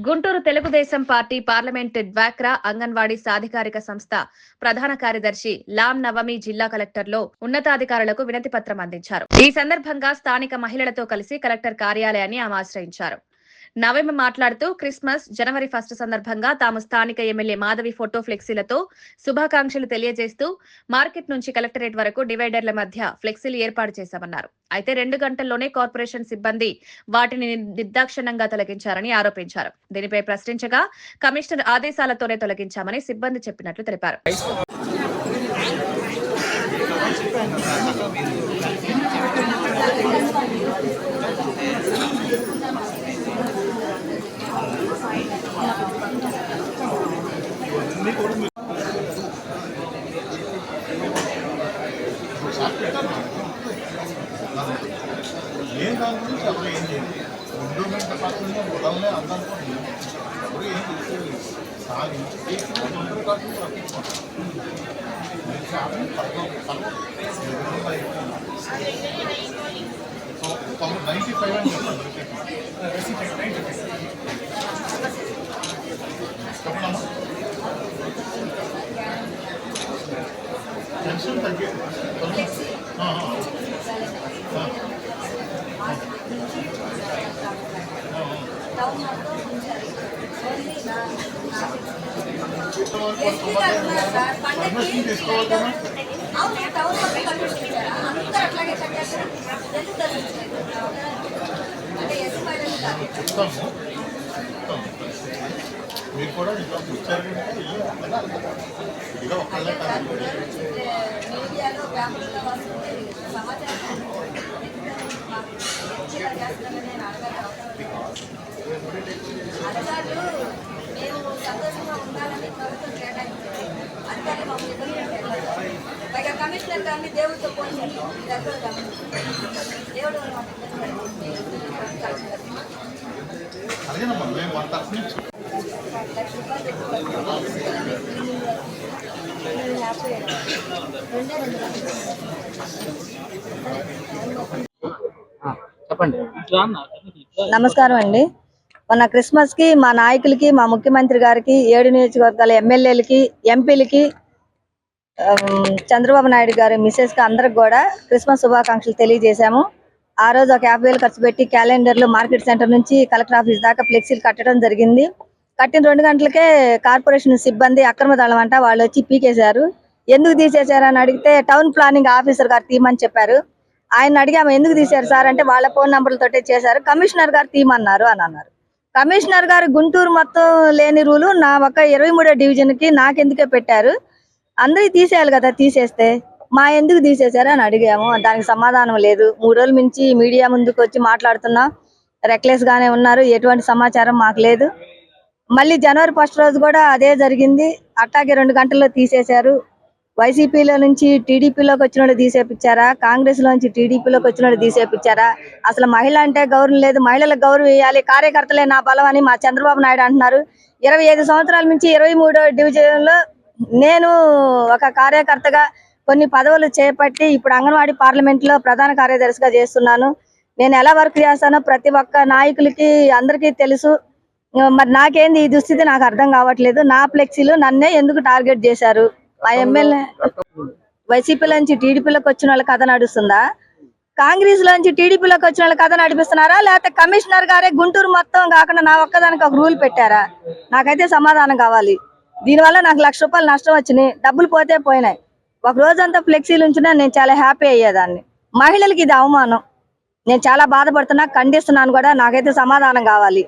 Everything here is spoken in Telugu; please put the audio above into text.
గుంటూరు తెలుగుదేశం పార్టీ పార్లమెంట్ డ్వాక్రా అంగన్వాడీ సాధికారిక సంస్థ ప్రధాన కార్యదర్శి లాం నవమి జిల్లా కలెక్టర్లో ఉన్నతాధికారులకు వినతి పత్రం అందించారు. ఈ సందర్భంగా స్థానిక మహిళలతో కలిసి కలెక్టర్ కార్యాలయాన్ని ఆమె ఆశ్రయించారు. నవమి మాట్లాడుతూ క్రిస్మస్ జనవరి 1 సందర్భంగా తాము స్థానిక ఎమ్మెల్యే మాధవి ఫోటో ఫ్లెక్సీలతో శుభాకాంక్షలు తెలియజేస్తూ మార్కెట్ నుంచి కలెక్టరేట్ వరకు డివైడర్ల మధ్య ఫ్లెక్సీలు ఏర్పాటు చేశామన్నారు. అయితే 2 గంటల్లోనే కార్పొరేషన్ సిబ్బంది వాటిని నిర్దాక్షిణ్యంగా తొలగించారని ఆరోపించారు. దీనిపై ప్రశ్నించగా కమిషనర్ ఆదేశాలతోనే తొలగించామని సిబ్బంది చెప్పినట్లు తెలిపారు. ఏం దాని గురించి ఎవరు ఏం చేయండి గవర్నమెంట్ డిపార్ట్మెంట్ మొదలనే అందనుకోండి ఎవరు ఏం తెలిసేది సాగి అందరూ కాకుండా సో 95 అని చెప్పండి చెప్పమ్మా టెన్షన్ తగ్గేది పర్మిషన్ తీసుకోవాలి కదా చెప్తాము మీరు కూడా ఇంట్లో ఇచ్చారు ఇదిగా ఒక్కళ్ళే కాదు అధికారులు మేము సంతోషంగా ఉండాలని ప్రభుత్వం కేటాయించారు. అధికారులు మమ్మల్ని ఇబ్బంది పెట్టారు. పైగా కమిషనర్ గారిని దేవుడితో పోల్చారు. దేవుడు అదేనమ్మా మేము మన తరఫు నుంచి నమస్కారం అండి. మొన్న క్రిస్మస్ కి మా నాయకులకి, మా ముఖ్యమంత్రి గారికి, 7 నియోజకవర్గాల ఎమ్మెల్యేలకి, ఎంపీలకి, చంద్రబాబు నాయుడు గారి మిసెస్ కి అందరికి కూడా క్రిస్మస్ శుభాకాంక్షలు తెలియజేశాము. ఆ రోజు ఒక 50,000 ఖర్చు పెట్టి క్యాలెండర్లు మార్కెట్ సెంటర్ నుంచి కలెక్టర్ ఆఫీస్ దాకా ఫ్లెక్సీలు కట్టడం జరిగింది. కట్టిన 2 గంటలకే కార్పొరేషన్ సిబ్బంది అక్రమ దళం అంట వాళ్ళు వచ్చి పీకేశారు. ఎందుకు తీసేశారని అడిగితే టౌన్ ప్లానింగ్ ఆఫీసర్ గారు తీయమని చెప్పారు. ఆయన అడిగాము ఎందుకు తీశారు సార్ అంటే వాళ్ళ ఫోన్ నంబర్లతోటే చేశారు, కమిషనర్ గారు తీయమన్నారు అని అన్నారు. కమిషనర్ గారు గుంటూరు మొత్తం లేని రూలు నా ఒక 23వ డివిజన్ కి నాకెందుకే పెట్టారు, అందరికి తీసేయాలి కదా, తీసేస్తే మా ఎందుకు తీసేశారు అని అడిగాము. దానికి సమాధానం లేదు. 3 రోజుల నుంచి మీడియా ముందుకు వచ్చి మాట్లాడుతున్నా రెక్లెస్ గానే ఉన్నారు, ఎటువంటి సమాచారం మాకు లేదు. మళ్ళీ జనవరి 1 రోజు కూడా అదే జరిగింది, అట్టాగే 2 గంటల్లో తీసేశారు. వైసీపీలో నుంచి టీడీపీలోకి వచ్చినోడు తీసేపించారా, కాంగ్రెస్ లోంచి టీడీపీలోకి వచ్చినోడు తీసేపించారా, అసలు మహిళ అంటే గౌరవం లేదు, మహిళలకు గౌరవం ఇవ్వాలి, కార్యకర్తలే నా బలం అని మా చంద్రబాబు నాయుడు అంటున్నారు. 25 సంవత్సరాల నుంచి 23వ డివిజన్ లో నేను ఒక కార్యకర్తగా కొన్ని పదవులు చేపట్టి ఇప్పుడు అంగన్వాడీ పార్లమెంట్ లో ప్రధాన కార్యదర్శిగా చేస్తున్నాను. నేను ఎలా వర్క్ చేస్తానో ప్రతి ఒక్క నాయకులకి అందరికీ తెలుసు. మరి నాకేంది ఈ దుస్థితి నాకు అర్థం కావట్లేదు. నా ఫ్లెక్సీలు నన్నే ఎందుకు టార్గెట్ చేశారు? మా ఎమ్మెల్యే వైసీపీలోంచి టీడీపీలోకి వచ్చిన వాళ్ళ కథ నడుస్తుందా, కాంగ్రెస్ లోంచి టీడీపీలోకి వచ్చిన వాళ్ళ కథ నడిపిస్తున్నారా, లేకపోతే కమిషనర్ గారే గుంటూరు మొత్తం కాకుండా నా ఒక్కదానికి ఒక రూల్ పెట్టారా? నాకైతే సమాధానం కావాలి. దీనివల్ల నాకు ₹1,00,000 నష్టం వచ్చినాయి, డబ్బులు పోతే పోయినాయి. ఒక రోజంతా ఫ్లెక్సీలు ఉంచినా నేను చాలా హ్యాపీ అయ్యేదాన్ని. మహిళలకి ఇది అవమానం. నేను చాలా బాధపడుతున్నా, ఖండిస్తున్నాను కూడా. నాకైతే సమాధానం కావాలి.